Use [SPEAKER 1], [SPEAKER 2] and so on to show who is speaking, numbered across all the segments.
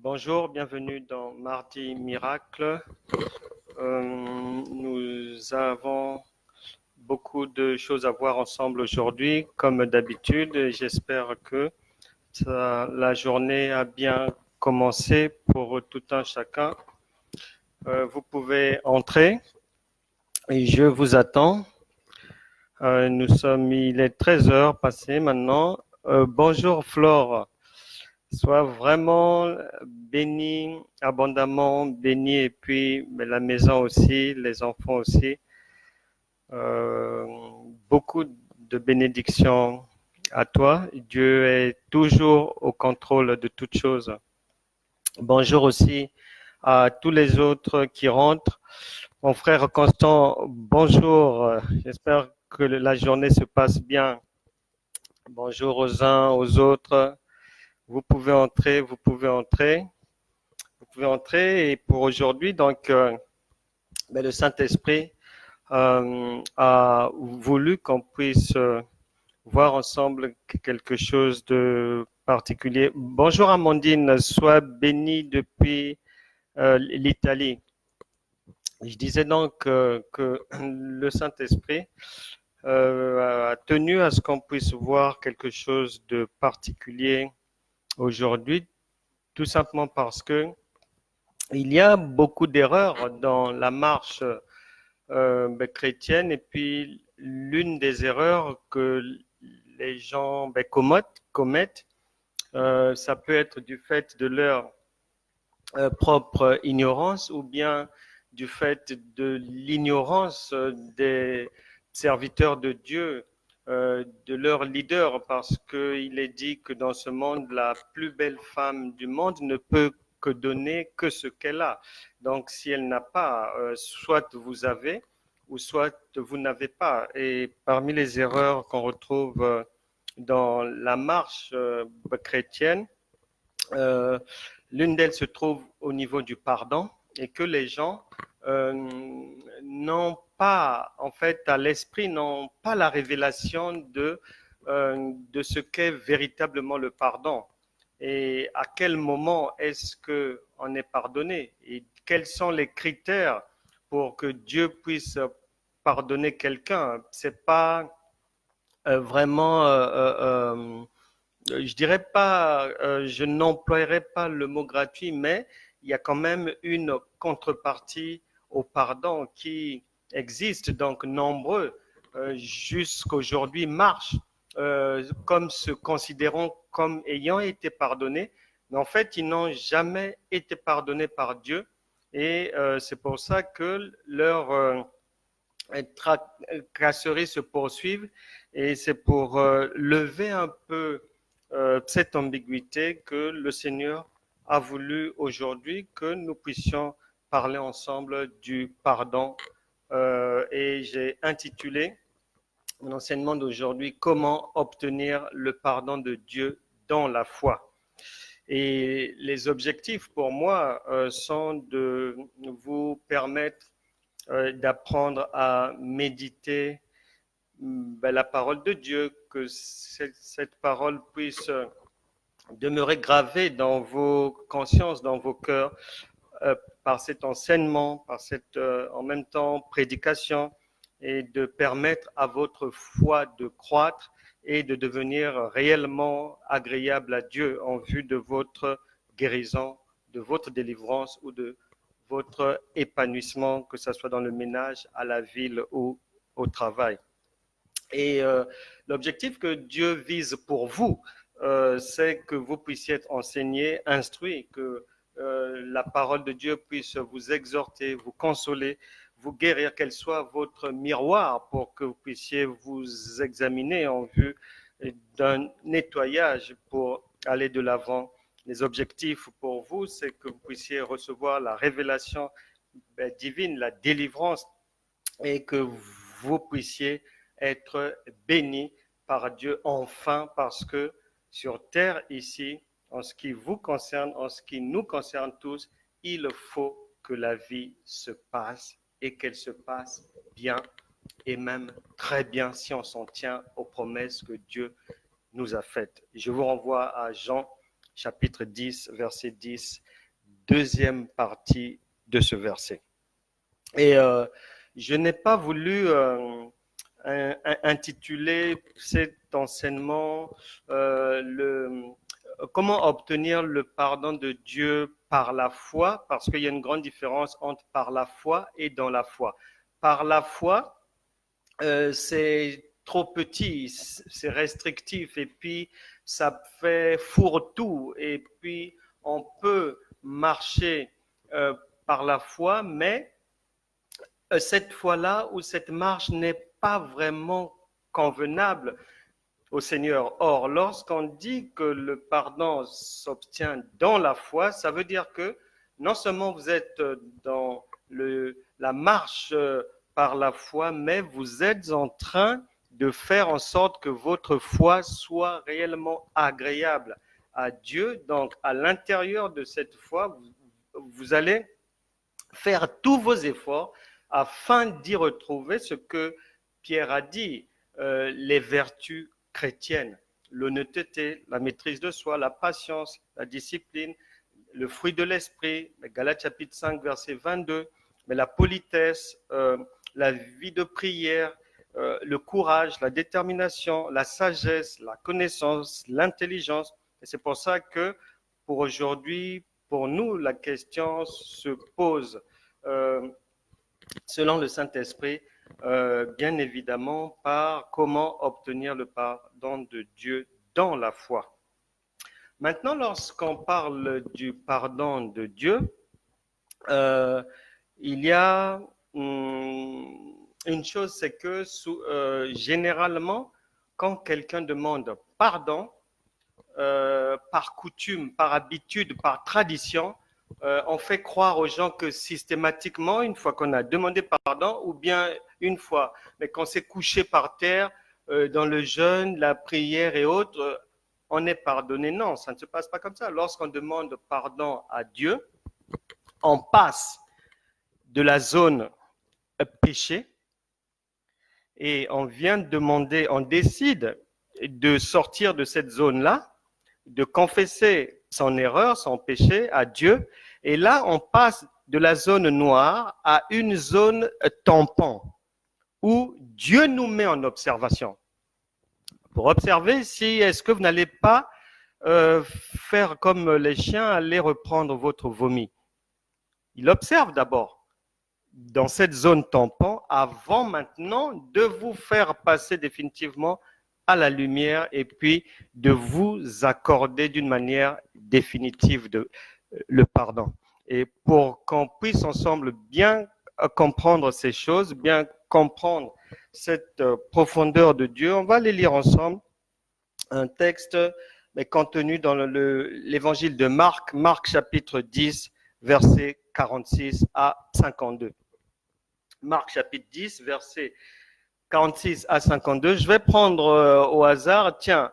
[SPEAKER 1] Bonjour, bienvenue dans Mardi Miracle. Nous avons beaucoup de choses à voir ensemble aujourd'hui, comme d'habitude. J'espère que la journée a bien commencé pour tout un chacun. Vous pouvez entrer et je vous attends. Il est 13 heures passées maintenant. Bonjour Flore. Sois vraiment béni, abondamment béni, et puis la maison aussi, les enfants aussi. Euh, Beaucoup de bénédictions à toi. Dieu est toujours au contrôle de toutes choses. Bonjour aussi à tous les autres qui rentrent. Mon frère Constant, bonjour. J'espère que la journée se passe bien. Bonjour aux uns, aux autres. Vous pouvez entrer, vous pouvez entrer. Vous pouvez entrer et pour aujourd'hui, donc, le Saint-Esprit a voulu qu'on puisse voir ensemble quelque chose de particulier. Bonjour Amandine, sois bénie depuis l'Italie. Je disais donc que le Saint-Esprit a tenu à ce qu'on puisse voir quelque chose de particulier aujourd'hui, tout simplement parce que il y a beaucoup d'erreurs dans la marche chrétienne et puis l'une des erreurs que les gens commettent, ça peut être du fait de leur propre ignorance ou bien du fait de l'ignorance des serviteurs de Dieu, de leur leader, parce qu'il est dit que dans ce monde, la plus belle femme du monde ne peut que donner que ce qu'elle a. Donc, si elle n'a pas, soit vous avez, ou soit vous n'avez pas. Et parmi les erreurs qu'on retrouve dans la marche chrétienne, euh, l'une d'elles se trouve au niveau du pardon et que les gens n'ont pas, en fait, à l'esprit, n'ont pas la révélation de ce qu'est véritablement le pardon et à quel moment est-ce qu'on est pardonné et quels sont les critères pour que Dieu puisse pardonner quelqu'un. C'est pas vraiment je dirais pas, je n'emploierai pas le mot gratuit, mais il y a quand même une contrepartie au pardon qui existe. Donc, nombreux jusqu'aujourd'hui marchent comme se considérant comme ayant été pardonnés, mais en fait, ils n'ont jamais été pardonnés par Dieu. Et c'est pour ça que leur tracasseries se poursuivent. Et c'est pour lever un peu cette ambiguïté que le Seigneur a voulu aujourd'hui que nous puissions parler ensemble du pardon. Et j'ai intitulé mon enseignement d'aujourd'hui Comment obtenir le pardon de Dieu dans la foi. Et les objectifs pour moi sont de vous permettre d'apprendre à méditer la parole de Dieu, que cette parole puisse demeurer gravée dans vos consciences, dans vos cœurs, par cet enseignement, par cette en même temps prédication, et de permettre à votre foi de croître et de devenir réellement agréable à Dieu en vue de votre guérison, de votre délivrance ou de votre épanouissement, que ce soit dans le ménage, à la ville ou au travail. Et l'objectif que Dieu vise pour vous, c'est que vous puissiez être enseigné, instruit, que la parole de Dieu puisse vous exhorter, vous consoler, vous guérir, qu'elle soit votre miroir pour que vous puissiez vous examiner en vue d'un nettoyage pour aller de l'avant. Les objectifs pour vous, c'est que vous puissiez recevoir la révélation divine, la délivrance, et que vous puissiez être bénis par Dieu enfin, parce que sur terre ici, en ce qui vous concerne, en ce qui nous concerne tous, il faut que la vie se passe et qu'elle se passe bien et même très bien si on s'en tient aux promesses que Dieu nous a faites. Je vous renvoie à Jean chapitre 10, verset 10, deuxième partie de ce verset. Et je n'ai pas voulu intituler cet enseignement comment obtenir le pardon de Dieu par la foi, parce qu'il y a une grande différence entre par la foi et dans la foi. Par la foi, c'est trop petit, c'est restrictif, et puis ça fait fourre-tout, et puis on peut marcher par la foi, mais cette foi-là ou cette marche n'est pas vraiment convenable au Seigneur. Or, lorsqu'on dit que le pardon s'obtient dans la foi, ça veut dire que non seulement vous êtes dans la marche par la foi, mais vous êtes en train de faire en sorte que votre foi soit réellement agréable à Dieu. Donc, à l'intérieur de cette foi, vous allez faire tous vos efforts afin d'y retrouver ce que Pierre a dit, les vertus chrétiennes, l'honnêteté, la maîtrise de soi, la patience, la discipline, le fruit de l'esprit, Galates chapitre 5, verset 22, mais la politesse, la vie de prière, le courage, la détermination, la sagesse, la connaissance, l'intelligence. Et c'est pour ça que pour aujourd'hui, pour nous, la question se pose selon le Saint-Esprit, bien évidemment, par comment obtenir le pardon de Dieu dans la foi. Maintenant, lorsqu'on parle du pardon de Dieu, il y a une chose, c'est que généralement, quand quelqu'un demande pardon, par coutume, par habitude, par tradition, on fait croire aux gens que systématiquement, une fois qu'on a demandé pardon, ou bien une fois, mais qu'on s'est couché par terre dans le jeûne, la prière et autres, on est pardonné. Non, ça ne se passe pas comme ça. Lorsqu'on demande pardon à Dieu, on passe de la zone péché et on vient demander, on décide de sortir de cette zone-là, de confesser son erreur, son péché à Dieu. Et là, on passe de la zone noire à une zone tampon, où Dieu nous met en observation. Pour observer si est-ce que vous n'allez pas faire comme les chiens, aller reprendre votre vomi. Il observe d'abord dans cette zone tampon avant maintenant de vous faire passer définitivement à la lumière et puis de vous accorder d'une manière définitive le pardon. Et pour qu'on puisse ensemble bien comprendre ces choses, bien comprendre cette profondeur de Dieu, on va les lire ensemble. Un texte contenu dans l'évangile de Marc, Marc chapitre 10, versets 46 à 52. Marc chapitre 10, versets 46 à 52. Je vais prendre au hasard, tiens,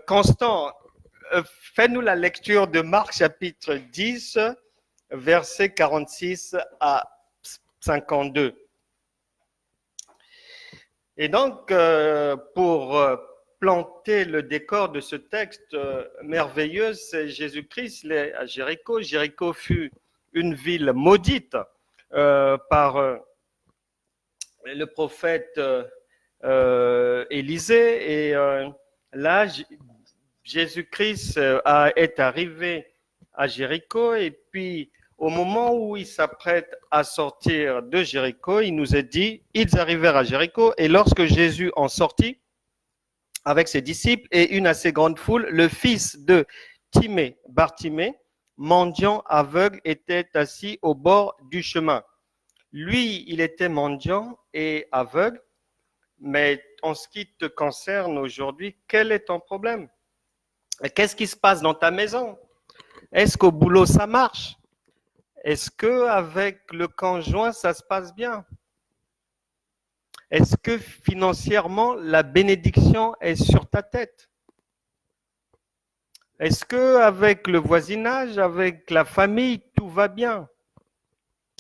[SPEAKER 1] Constant, fais-nous la lecture de Marc chapitre 10, versets 46 à 52. Et donc, pour planter le décor de ce texte merveilleux, c'est Jésus-Christ, il est à Jéricho. Jéricho fut une ville maudite par le prophète Élisée. Et là, Jésus-Christ est arrivé à Jéricho et puis au moment où il s'apprête à sortir de Jéricho, il nous est dit, ils arrivèrent à Jéricho et lorsque Jésus en sortit avec ses disciples et une assez grande foule, le fils de Timée, Bartimée, mendiant aveugle, était assis au bord du chemin. Lui, il était mendiant et aveugle, mais en ce qui te concerne aujourd'hui, quel est ton problème? Qu'est-ce qui se passe dans ta maison? Est-ce qu'au boulot, ça marche? Est-ce qu'avec le conjoint, ça se passe bien? Est-ce que financièrement, la bénédiction est sur ta tête? Est-ce qu'avec le voisinage, avec la famille, tout va bien?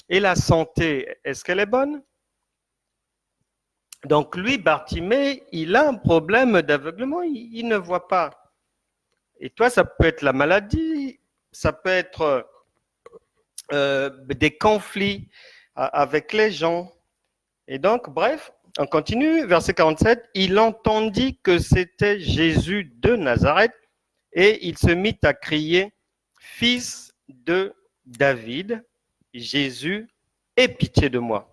[SPEAKER 1] Et la santé, est-ce qu'elle est bonne? Donc lui, Bartimée, il a un problème d'aveuglement, il ne voit pas. Et toi, ça peut être la maladie, ça peut être des conflits avec les gens. Et donc, bref, on continue, verset 47, il entendit que c'était Jésus de Nazareth et il se mit à crier, Fils de David, Jésus, aie pitié de moi.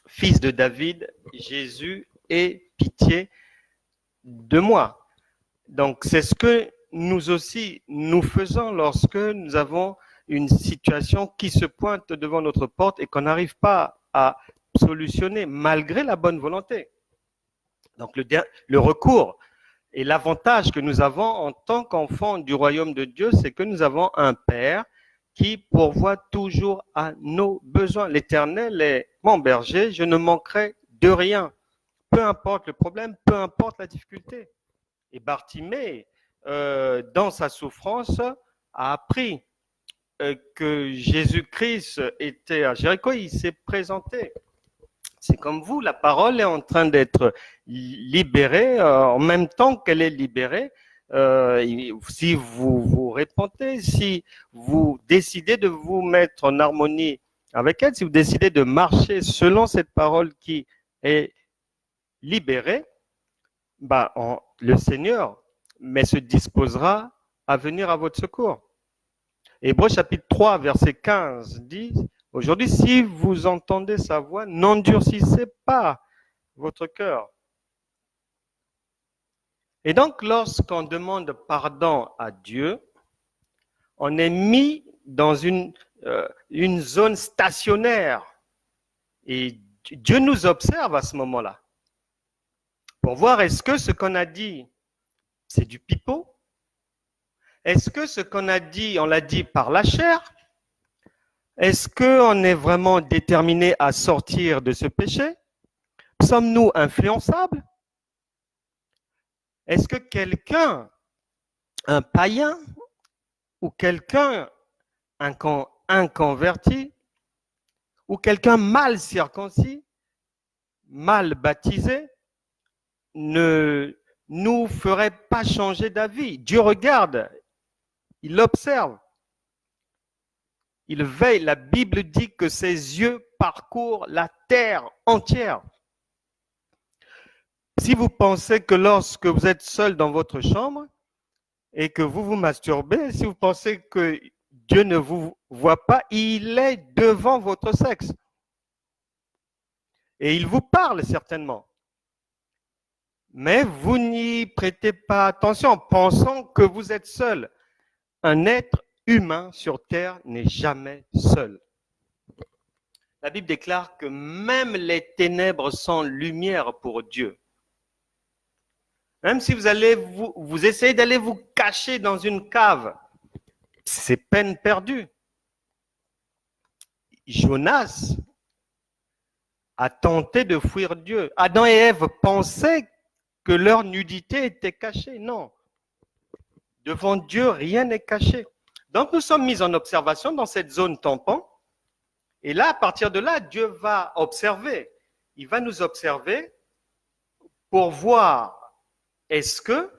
[SPEAKER 1] Fils de David, Jésus, aie pitié de moi. Donc, c'est ce que nous aussi, nous faisons lorsque nous avons une situation qui se pointe devant notre porte et qu'on n'arrive pas à solutionner malgré la bonne volonté. Donc, le recours et l'avantage que nous avons en tant qu'enfants du royaume de Dieu, c'est que nous avons un Père qui pourvoit toujours à nos besoins. L'Éternel est mon berger, je ne manquerai de rien. Peu importe le problème, peu importe la difficulté. Et Bartimée, dans sa souffrance, a appris que Jésus-Christ était à Jéricho, il s'est présenté. C'est comme vous, la parole est en train d'être libérée en même temps qu'elle est libérée. Si vous vous répentez, si vous décidez de vous mettre en harmonie avec elle, si vous décidez de marcher selon cette parole qui est libérée, le Seigneur se disposera à venir à votre secours. Hébreux chapitre 3, verset 15 dit, aujourd'hui, si vous entendez sa voix, n'endurcissez pas votre cœur. Et donc, lorsqu'on demande pardon à Dieu, on est mis dans une zone stationnaire. Et Dieu nous observe à ce moment-là pour voir est-ce que ce qu'on a dit, c'est du pipeau? Est-ce que ce qu'on a dit, on l'a dit par la chair? Est-ce qu'on est vraiment déterminé à sortir de ce péché? Sommes-nous influençables? Est-ce que quelqu'un, un païen ou quelqu'un inconverti ou quelqu'un mal circoncis, mal baptisé, ne nous ferait pas changer d'avis? Dieu regarde, il observe, il veille. La Bible dit que ses yeux parcourent la terre entière. Si vous pensez que lorsque vous êtes seul dans votre chambre et que vous vous masturbez, si vous pensez que Dieu ne vous voit pas, il est devant votre sexe. Et il vous parle certainement. Mais vous n'y prêtez pas attention, pensant que vous êtes seul. Un être humain sur terre n'est jamais seul. La Bible déclare que même les ténèbres sont lumière pour Dieu. Même si vous allez vous essayez d'aller vous cacher dans une cave, c'est peine perdue. Jonas a tenté de fuir Dieu. Adam et Ève pensaient que leur nudité était cachée. Non. Devant Dieu, rien n'est caché. Donc nous sommes mis en observation dans cette zone tampon. Et là, à partir de là, Dieu va observer. Il va nous observer pour voir est-ce que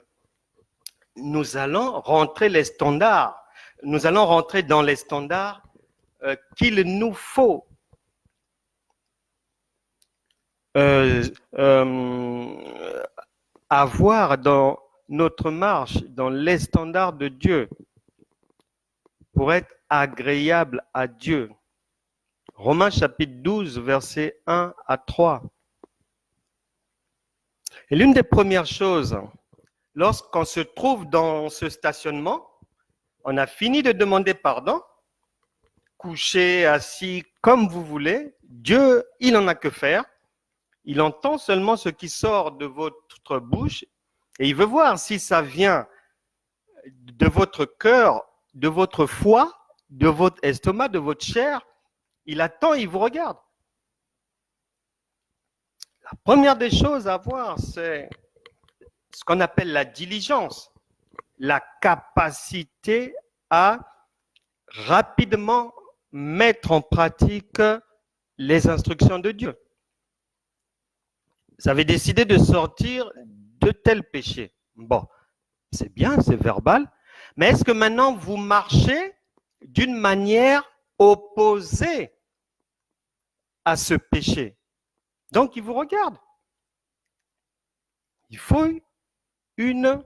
[SPEAKER 1] nous allons rentrer les standards. Nous allons rentrer dans les standards qu'il nous faut. Avoir dans notre marche, dans les standards de Dieu, pour être agréable à Dieu. Romains chapitre 12, versets 1 à 3. Et l'une des premières choses, lorsqu'on se trouve dans ce stationnement, on a fini de demander pardon, couché, assis, comme vous voulez, Dieu, il n'en a que faire. Il entend seulement ce qui sort de votre bouche et il veut voir si ça vient de votre cœur, de votre foie, de votre estomac, de votre chair. Il attend, il vous regarde. La première des choses à voir, c'est ce qu'on appelle la diligence, la capacité à rapidement mettre en pratique les instructions de Dieu. Vous avez décidé de sortir de tel péché. Bon, C'est bien, c'est verbal. Mais est-ce que maintenant vous marchez d'une manière opposée à ce péché? Donc, il vous regarde. Il faut une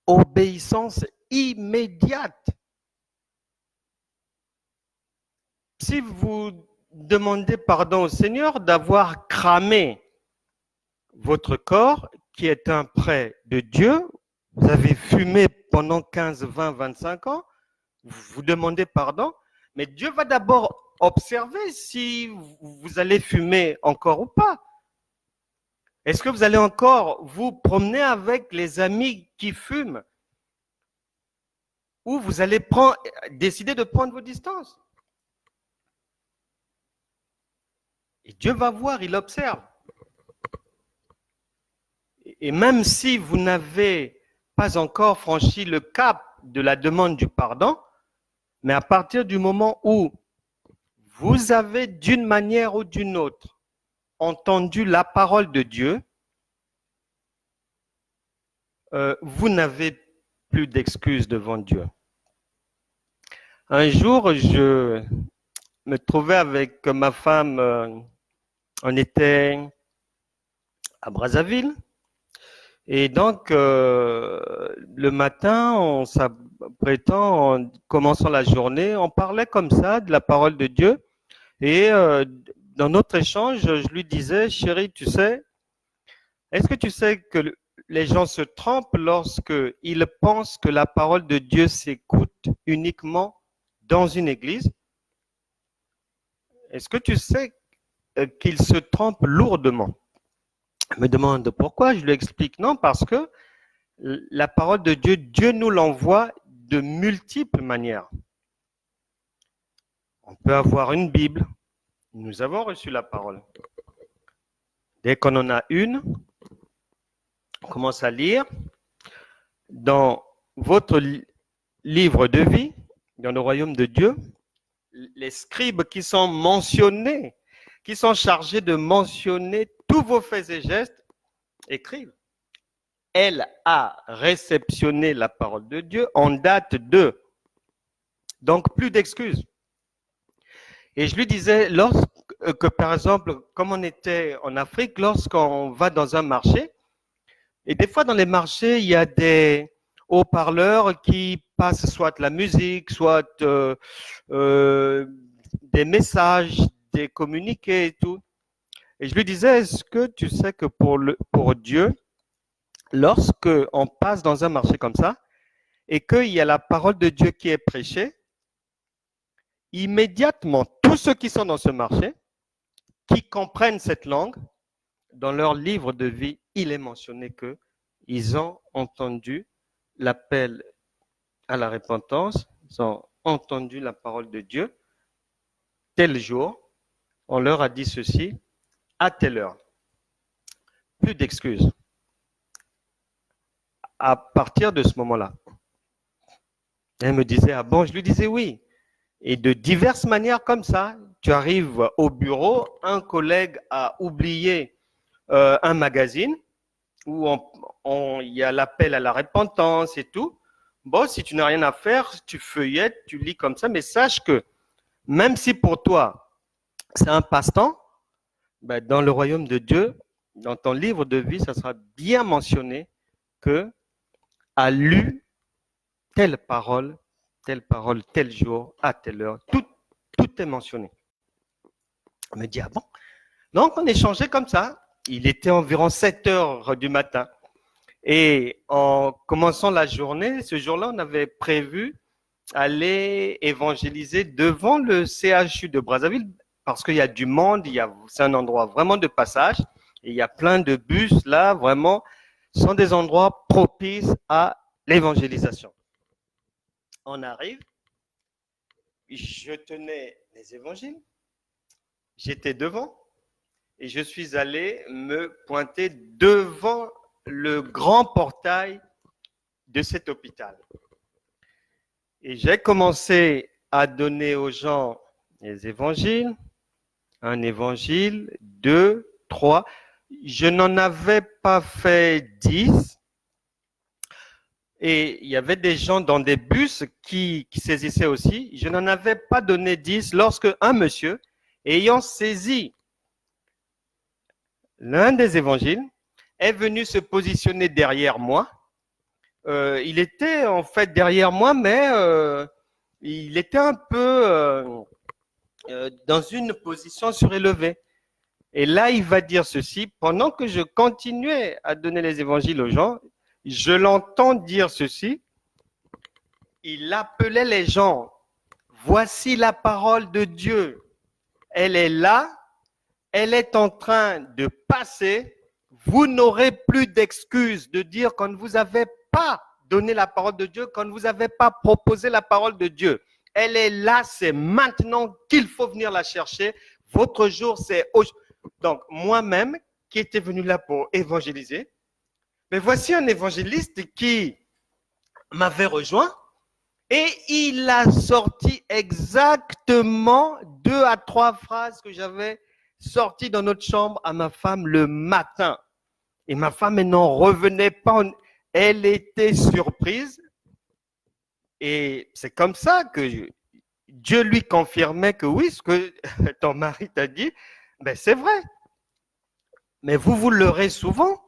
[SPEAKER 1] obéissance immédiate. Si vous demandez pardon au Seigneur d'avoir cramé votre corps, qui est un prêt de Dieu, vous avez fumé pendant 15, 20, 25 ans, vous demandez pardon, mais Dieu va d'abord observer si vous allez fumer encore ou pas. Est-ce que vous allez encore vous promener avec les amis qui fument? Ou vous allez décider de prendre vos distances? Et Dieu va voir, il observe. Et même si vous n'avez pas encore franchi le cap de la demande du pardon, mais à partir du moment où vous avez d'une manière ou d'une autre entendu la parole de Dieu, vous n'avez plus d'excuses devant Dieu. Un jour, je me trouvais avec ma femme, on était à Brazzaville. Et donc, le matin, en s'apprêtant, en commençant la journée, on parlait comme ça de la parole de Dieu. Et dans notre échange, je lui disais, chérie, tu sais, est-ce que tu sais que les gens se trompent lorsqu'ils pensent que la parole de Dieu s'écoute uniquement dans une église? Est-ce que tu sais qu'ils se trompent lourdement? Elle me demande pourquoi, je lui explique non, parce que la parole de Dieu, Dieu nous l'envoie de multiples manières. On peut avoir une Bible, nous avons reçu la parole. Dès qu'on en a une, on commence à lire. Dans votre livre de vie, dans le royaume de Dieu, les scribes qui sont mentionnés, qui sont chargés de mentionner tous vos faits et gestes, écrivent. Elle a réceptionné la parole de Dieu en date de. Donc, plus d'excuses. Et je lui disais, par exemple, comme on était en Afrique, lorsqu'on va dans un marché, et des fois dans les marchés, il y a des haut-parleurs qui passent soit la musique, soit des messages, des communiqués et tout. Et je lui disais, est-ce que tu sais que pour Dieu, lorsque on passe dans un marché comme ça, et qu'il y a la parole de Dieu qui est prêchée, immédiatement, tous ceux qui sont dans ce marché, qui comprennent cette langue, dans leur livre de vie, il est mentionné qu'ils ont entendu l'appel à la repentance, ils ont entendu la parole de Dieu. Tel jour, on leur a dit ceci, à telle heure. Plus d'excuses. À partir de ce moment-là, elle me disait, ah bon, je lui disais oui. Et de diverses manières comme ça, tu arrives au bureau, un collègue a oublié un magazine où il y a l'appel à la repentance et tout. Bon, si tu n'as rien à faire, tu feuillettes, tu lis comme ça, mais sache que même si pour toi, c'est un passe-temps, ben, dans le royaume de Dieu, dans ton livre de vie, ça sera bien mentionné que a lu telle parole, tel jour, à telle heure. Tout est mentionné. On me dit, ah bon? Donc, on échangeait comme ça. Il était environ 7 heures du matin. Et en commençant la journée, ce jour-là, on avait prévu aller évangéliser devant le CHU de Brazzaville parce qu'il y a du monde, c'est un endroit vraiment de passage. Et il y a plein de bus là, vraiment, ce sont des endroits propices à l'évangélisation. On arrive, je tenais les évangiles, j'étais devant et je suis allé me pointer devant le grand portail de cet hôpital. Et j'ai commencé à donner aux gens les évangiles, un évangile, 2, 3. Je n'en avais pas fait 10 Et il y avait des gens dans des bus qui saisissaient aussi. Je n'en avais pas donné 10 lorsque un monsieur, ayant saisi l'un des évangiles, est venu se positionner derrière moi. Il était en fait derrière moi, mais il était un peu dans une position surélevée. Et là, il va dire ceci, pendant que je continuais à donner les évangiles aux gens, je l'entends dire ceci, il appelait les gens, voici la parole de Dieu, elle est là, elle est en train de passer, vous n'aurez plus d'excuses de dire qu'on ne vous avait pas donné la parole de Dieu, qu'on ne vous avait pas proposé la parole de Dieu. Elle est là, c'est maintenant qu'il faut venir la chercher. Votre jour, c'est aujourd'hui. Donc, moi-même, qui étais venu là pour évangéliser, mais voici un évangéliste qui m'avait rejoint et il a sorti exactement 2 à 3 phrases que j'avais sorties dans notre chambre à ma femme le matin. Et ma femme, elle n'en revenait pas. Elle était surprise. Et c'est comme ça que Dieu lui confirmait que oui, ce que ton mari t'a dit, ben c'est vrai. Mais vous l'aurez souvent.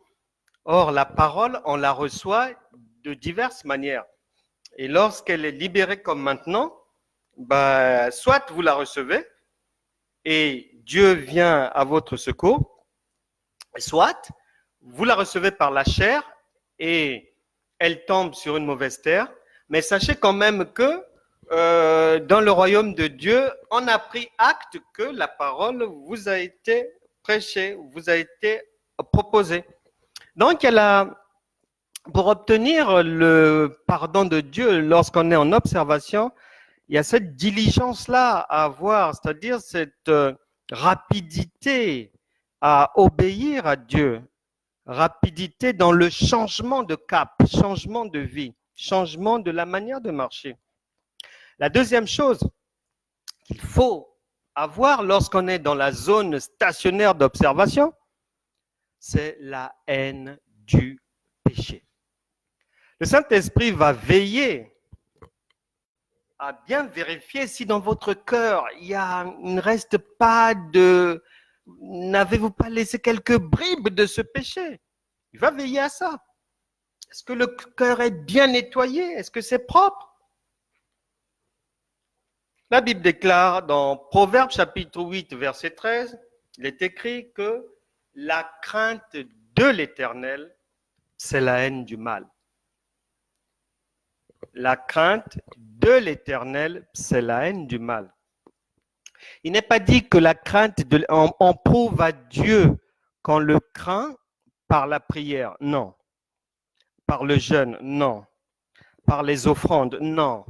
[SPEAKER 1] Or, la parole, on la reçoit de diverses manières. Et lorsqu'elle est libérée comme maintenant, ben, soit vous la recevez et Dieu vient à votre secours, soit vous la recevez par la chair et elle tombe sur une mauvaise terre. Mais sachez quand même que dans le royaume de Dieu, on a pris acte que la parole vous a été prêchée, vous a été proposée. Donc, pour obtenir le pardon de Dieu lorsqu'on est en observation, il y a cette diligence-là à avoir, c'est-à-dire cette rapidité à obéir à Dieu, rapidité dans le changement de cap, changement de vie, changement de la manière de marcher. La deuxième chose qu'il faut avoir lorsqu'on est dans la zone stationnaire d'observation, c'est la haine du péché. Le Saint-Esprit va veiller à bien vérifier si dans votre cœur, il ne reste pas de... N'avez-vous pas laissé quelques bribes de ce péché? Il va veiller à ça. Est-ce que le cœur est bien nettoyé? Est-ce que c'est propre? La Bible déclare dans Proverbes chapitre 8, verset 13, il est écrit que la crainte de l'Éternel, c'est la haine du mal. La crainte de l'Éternel, c'est la haine du mal. Il n'est pas dit que la crainte, on prouve à Dieu qu'on le craint par la prière, non. Par le jeûne, non. Par les offrandes, non.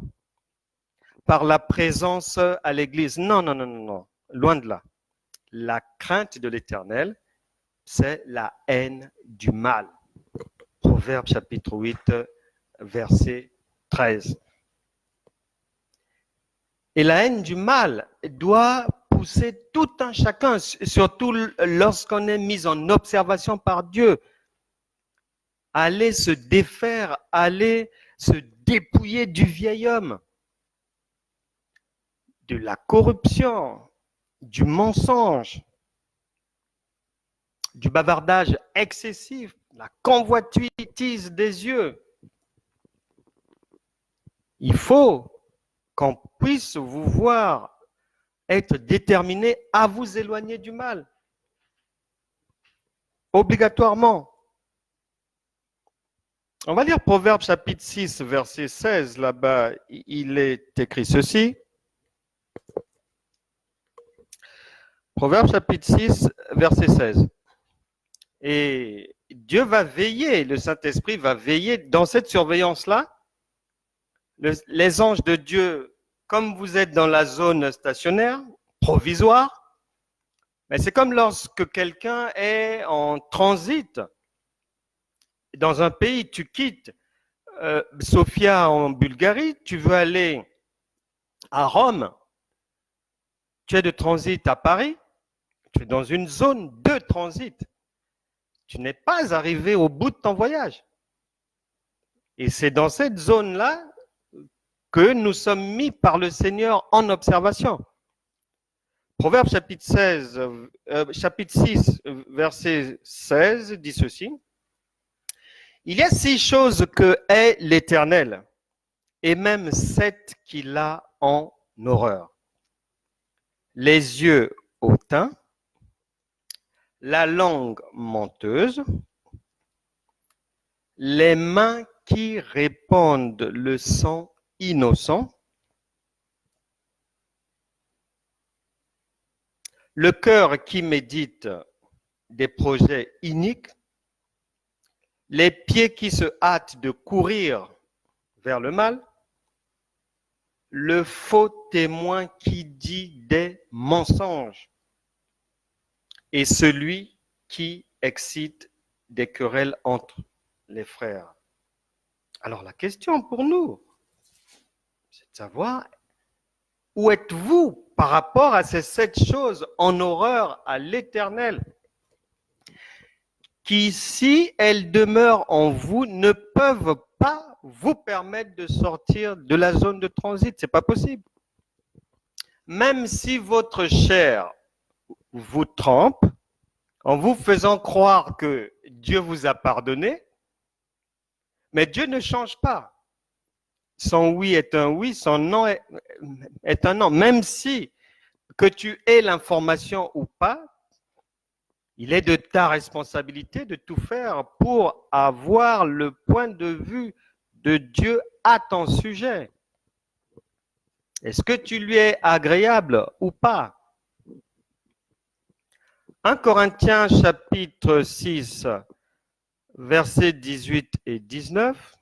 [SPEAKER 1] Par la présence à l'église, non, non, non, non, non. Loin de là. La crainte de l'Éternel, c'est la haine du mal. Proverbe chapitre 8, verset 13. Et la haine du mal doit pousser tout un chacun, surtout lorsqu'on est mis en observation par Dieu. Aller se défaire, aller se dépouiller du vieil homme, de la corruption, du mensonge, du bavardage excessif, la convoitise des yeux. Il faut qu'on puisse vous voir être déterminé à vous éloigner du mal. Obligatoirement. On va lire Proverbe chapitre 6, verset 16. Là-bas, il est écrit ceci. Proverbe chapitre 6, verset 16. Et Dieu va veiller, le Saint-Esprit va veiller dans cette surveillance-là. Les anges de Dieu, comme vous êtes dans la zone stationnaire, provisoire, mais c'est comme lorsque quelqu'un est en transit dans un pays, tu quittes Sofia en Bulgarie, tu veux aller à Rome, tu es de transit à Paris, tu es dans une zone de transit. Tu n'es pas arrivé au bout de ton voyage. Et c'est dans cette zone-là que nous sommes mis par le Seigneur en observation. Proverbe chapitre 6, verset 16 dit ceci. Il y a 6 choses que est l'Éternel, et même 7 qu'il a en horreur. Les yeux hautains, la langue menteuse, les mains qui répandent le sang innocent, le cœur qui médite des projets iniques, les pieds qui se hâtent de courir vers le mal, le faux témoin qui dit des mensonges et celui qui excite des querelles entre les frères. Alors la question pour nous, c'est de savoir où êtes-vous par rapport à ces 7 choses en horreur à l'Éternel qui, si elles demeurent en vous, ne peuvent pas vous permettre de sortir de la zone de transit. Ce n'est pas possible. Même si votre chair vous trempe, en vous faisant croire que Dieu vous a pardonné, mais Dieu ne change pas. Son oui est un oui, son non est un non. Même si que tu aies l'information ou pas, il est de ta responsabilité de tout faire pour avoir le point de vue de Dieu à ton sujet. Est-ce que tu lui es agréable ou pas? 1 Corinthiens chapitre 6, versets 18 et 19.